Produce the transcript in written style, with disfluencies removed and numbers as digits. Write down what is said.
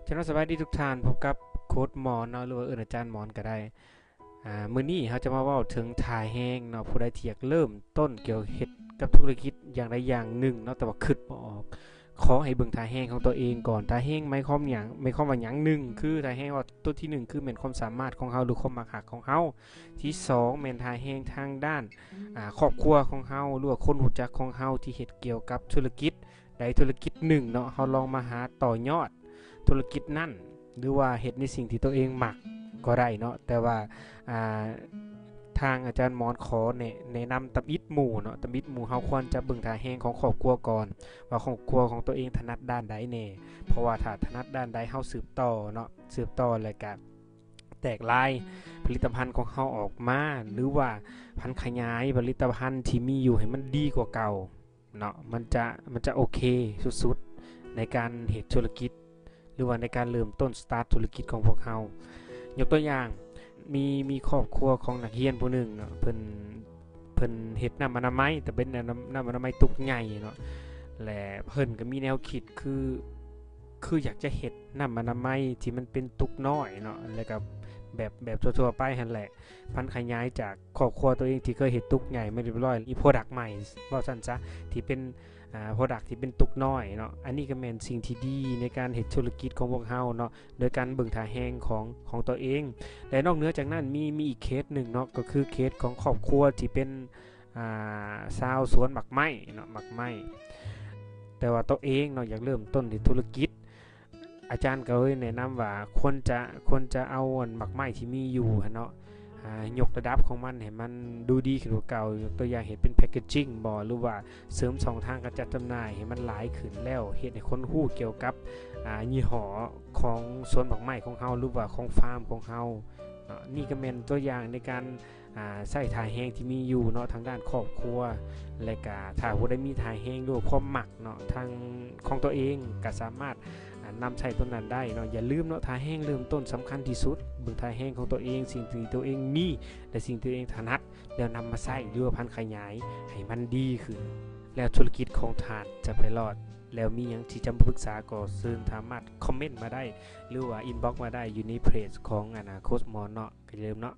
ชนะสบายดีทุกท่านพบกับโค้ดหมอนเนาะหรือว่าอาจารย์หมอนก็ได้มื้อนี้เขาจะมาเว้าถึงท่าแห้งเนาะผู้ใดที่อยากเริ่มต้นเกี่ยวเฮ็ดกับธุรกิจอย่างใดอย่างหนึ่งเนาะแต่ว่าคิดบ่ออกขอให้เบิ่งท่าแห้งของตัวเองก่อนท่าแห้งไม่ความหยังไม่ความว่าหยังหนึ่งคือท่าแห้งว่าตัวที่หนึ่งคือแม่นความสามารถของเฮาหรือความมักฮักของเฮาที่สองแม่นท่าแห้งทางด้านครอบครัวของเฮาหรือว่าคนรู้จักของเฮาที่เฮ็ดเกี่ยวกับธุรกิจใดธุรกิจหนึ่งเนาะเฮาลองมาหาต่อยอดธุรกิจนั่น หรือว่าเฮ็ดในสิ่งที่ตัวเองมักก็ได้เนาะแต่ว่าอ่าทางอาจารย์หมอนขอแนะนำตำอิดหมู่เนาะตำอิดหมู่เฮาควรจะเบิ่งท่าแฮงของครอบครัวก่อนว่าครอบครัวของตัวเองถนัดด้านใดแน่เพราะว่าถ้าถนัดด้านใดเฮาสืบต่อเนาะสืบต่อแล้วก็แตกลายผลิตภัณฑ์ของเฮาออกมาหรือว่าพันขยายผลิตภัณฑ์ที่มีอยู่ให้มันดีกว่าเก่าเนาะมันจะโอเคสุดๆในการเฮ็ดธุรกิจ หรือว่าในการเริ่มต้นสตาร์ทธุรกิจของพวกเขายกตัวอย่างมีครอบครัวของนักเรียนผู้หนึ่งเนาะเพิ่นเฮ็ดน้ำอนามัยแต่เป็นน้ำอนามัยตุกใหญ่เนาะและเพิ่นก็มีแนวคิดคืออยากจะเฮ็ดน้ำอนามัยที่มันเป็นตุกน้อยเนาะแล้วก็แบบทั่วๆไปหั่นแหละพันขยายจากครอบครัวตัวเองที่เคยเฮ็ดตุกใหญ่มาเรียบร้อยอีโพรดักต์ใหม่ว่าซั่นซะที่เป็นproduct ที่เป็นตุกน้อยเนาะอันนี้ก็แม่นสิ่งที่ดีในการเฮ็ดธุรกิจของพวกเฮาเนาะโดยการเบิ่งท่าแฮงของตัวเองและนอกเหนือจากนั้นมีอีกเคสหนึ่งเนาะก็คือเคสของครอบครัวที่เป็นชาวสวนหมักไม้เนาะหมักไม้แต่ว่าตัวเองเนาะอยากเริ่มต้นที่ธุรกิจอาจารย์ก็เลยแนะนำว่าควรจะเอาอันหมักไม้ที่มีอยู่หั่นเนาะยกระดับของมันให้มันดูดีขึ้นกว่าเก่ายกตัวอย่างเห็นเป็นแพคเกจจิ้งบ่หรือว่าเสริมช่องทางการจัดจำหน่ายให้มันหลายขึ้นแล้วเฮ็ดให้คนฮู้เกี่ยวกับยี่ห้อของสวนดอกไม้ของเฮาหรือว่าของฟาร์มของเฮาเนาะนี่ก็เป็นตัวอย่างในการใช้ถ่ายแห้งที่มีอยู่เนาะทางด้านครอบครัวและก็ถ้าผู้ใดมีถ่ายแห้งด้วยความมักเนาะทางของตัวเองก็สามารถนำใช้ตัวนั้นได้เนาะอย่าลืมเนาะถ่ายแห้งเริ่มต้นสำคัญที่สุดเบิ่งถ่ายแห้งของตัวเองสิ่งที่ตัวเองมีและสิ่งที่ตัวเองถนัดแล้วนำมาใช้หรือว่าพันขยายให้มันดีขึ้นแล้วธุรกิจของท่านจะไปรอดแล้วมีหยังที่จะปรึกษาก็เชิญสามารถคอมเมนต์มาได้หรือว่าอินบ็อกซ์มาได้อยู่ในเพจของโค้ชหมอเนาะอย่าลืมเนาะ